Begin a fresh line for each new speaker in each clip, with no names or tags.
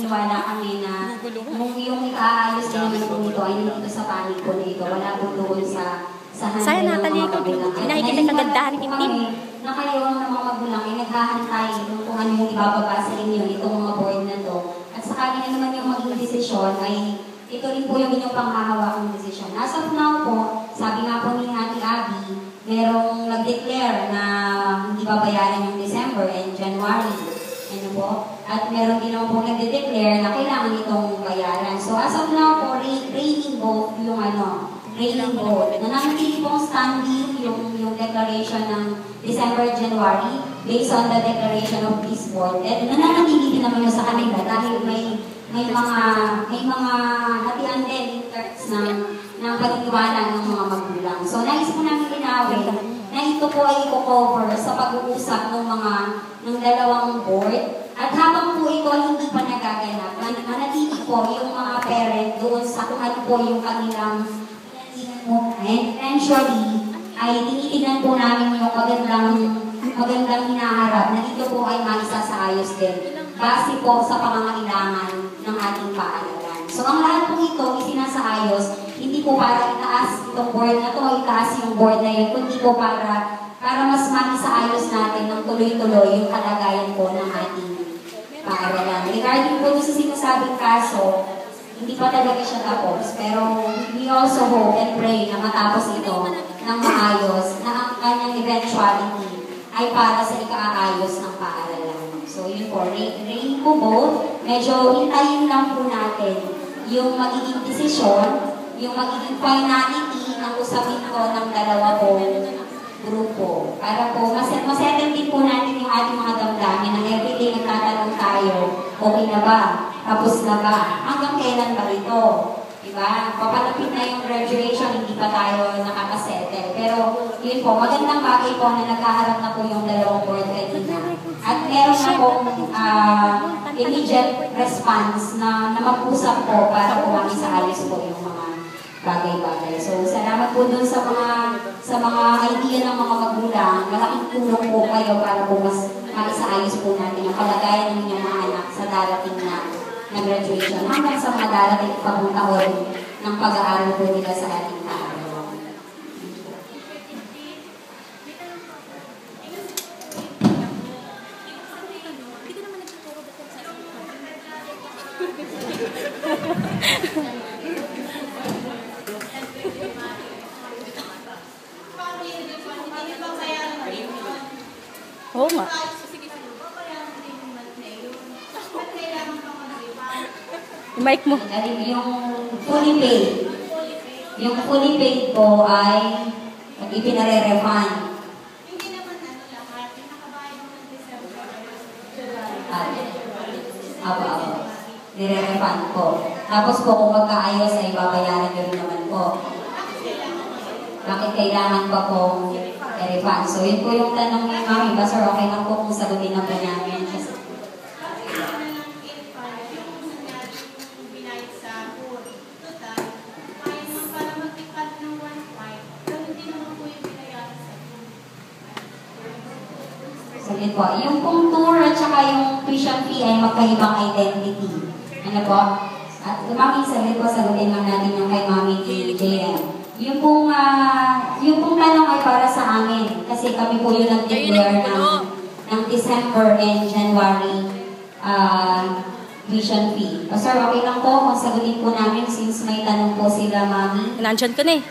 naniniwala kami na yung ikaayos din naman po nito ay nandito sa panig po nito. Wala po doon sa hantay ng mga magulang.
Nakikita kagandahan ng itim.
Na kayo ng mga magulang ay naghahantay kung ano yung ibababa sa inyo, itong mga board na to. At sa kanila naman yung maging desisyon ay ito rin po yung inyong panghahawakang desisyon. As of now po, sabi nga po ni Ate Abby, merong nag-declare na hindi babayaran yung December and January. Ano po? At meron din naman po nag-declare na kailangan itong bayaran. So as of now po, raining vote yung raining vote. Nananatili pong standing yung declaration ng December, January based on the declaration of peace board. And nananatili din naman yung sa kanila dahil may mga hatian din in terms ng paniniwala ng mga magulang. So, nais po namin linawin na ito po ay i-cover sa pag-uusap ng dalawang board. At habang po ito ay hindi pa nagaganap, manatili po yung mga parent doon sa kung ano po yung kanilang and eventually ay tinitignan po namin yung magandang hinaharap na ito po ay maisasaayos din base po sa pangangailangan ng ating paaralan. So, ang lahat po ito isinasaayos, hindi po para itaas itong board na ito o itaas yung board na yun, kundi po para mas maisaayos natin ng tuloy-tuloy yung kalagayan po ng ating paaralan. Regarding po sa sinasabing kaso, hindi pa talaga siya tapos, pero we also hope and pray na matapos ito ng maayos na ang kanyang eventuality ay para sa ikaayos ng paaralan. So, yun po. Rain po both. Medyo hintayin lang po natin yung magiging desisyon, yung magiging finality ng usapin ko ng dalawa pong grupo. Para po, masettle din po natin yung ating mga damdamin na everyday nagtatanong tayo, okay na ba? Tapos na ba? Hanggang kailan ba ito? Diba? Papalapit na yung graduation, hindi pa tayo nakakasettle. Pero, yun po, magandang bagay po na nagkaharap na po yung dalawang board kanina. At meron na pong immediate response na mag-usap po para po maisaayos po yung mga bagay-bagay. So, salamat po dun sa mga idea ng mga magulang. Malaking tulong po kayo para po mas maisaayos po natin ang kalagayan ng inyong mga anak sa darating na graduation hanggang sa mga darating pang taon ng pag-aaral po nila sa ating paaralan.
Oo nga. Yung mic mo.
Yung fully paid. Yung fully paid po ay ipinare-refund.
Hindi naman lahat. Nakabayad mo ng December.
Aba. Nire-refund po. Tapos po kung magkaayos ay babayaran nyo rin naman po. Bakit kailangan pa pong i-refund? So yun po yung tanong ni Mami. Sir, okay lang po kung sagutin na po namin. Saglit po. Yung pong tour at saka yung tuition fee ay magkaibang identity. Ano po? At Mami, saglit po, sagutin lang natin yung kay Mami ni JM. Yung pong tanong ay para sa amin. Kasi kami po yung nag-declare ng December and January tuition fee. Sir, okay lang po kung sagutin po namin since may tanong po sila, Mami.
Nandyan ka na eh.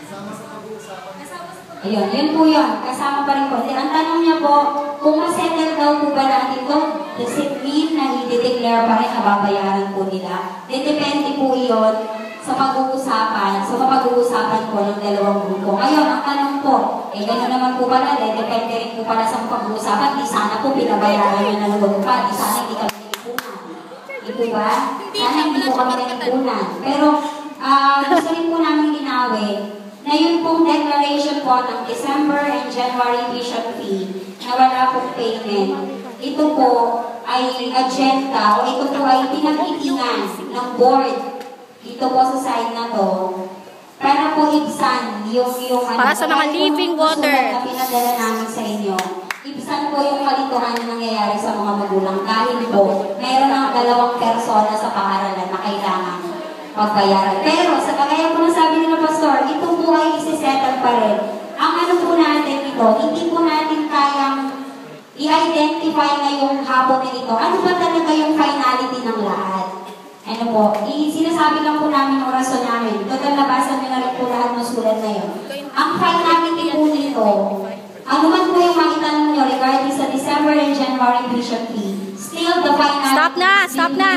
Ayun, yun po yun. Kasama pa rin po. Ang tanong niya po, kung masettle daw po ba natin ito, does it mean na i-declare pa rin na babayaran po nila? Depende po yun sa pag-uusapan po ng dalawang grupo. Ngayon, ang tanong po, gano'n naman po pala, depende rin po pala sa pag-uusapan, di sana po pinabayaran nyo ng loob pa, di sana hindi kami nag-ipunan. Di po ba? Sana hindi po kami nag-ipunan. Pero, gusto rin po namin linawin na yung pong declaration po ng December and January tuition fee na wala pong payment, ito po ay agenda o ito po ay pinag-itingan ng board dito po sa side na to para po ibsan yung
para sa mga living water
na pinadala namin sa inyo. ibsan po yung kalituhan na nangyayari sa mga magulang dahil po mayroon ng dalawang persona sa paaralan na kailangan pagbayaran. Pero sa kagaya po ng sabi nila Pastor, ito po ay isisettle pa rin. Ang ano po natin ito, hindi po natin kayang i-identify ngayong hapon na ito. Ano ba talaga yung finality ng lahat? Ano po, sinasabi lang po namin yung rason namin. Total nabasan nyo na rin po lahat ng sulat na yun. Ang finality po dito, ano man po yung makitanong nyo regarding sa December and January tuition fee, still the finality
Stop na!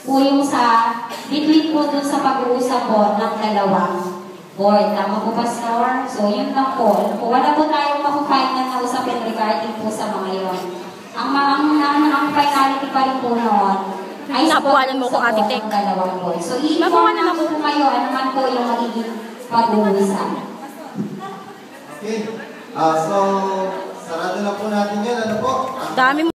po yung sa, between po dun sa pag-uusap po ng dalawang board. Tama po, Pastor? So, yun lang po. Wala po tayong makufinal na usapin regarding po sa mga yun. Ang finality pa rin po noon ay
Nabuwalan mo ko, Ate Tek.
ng dalawang board. So, i-inform na po kayo ano man po yung magiging pag-uusap.
Okay. So, sarado na po natin yan. Ano po?
Dami mo.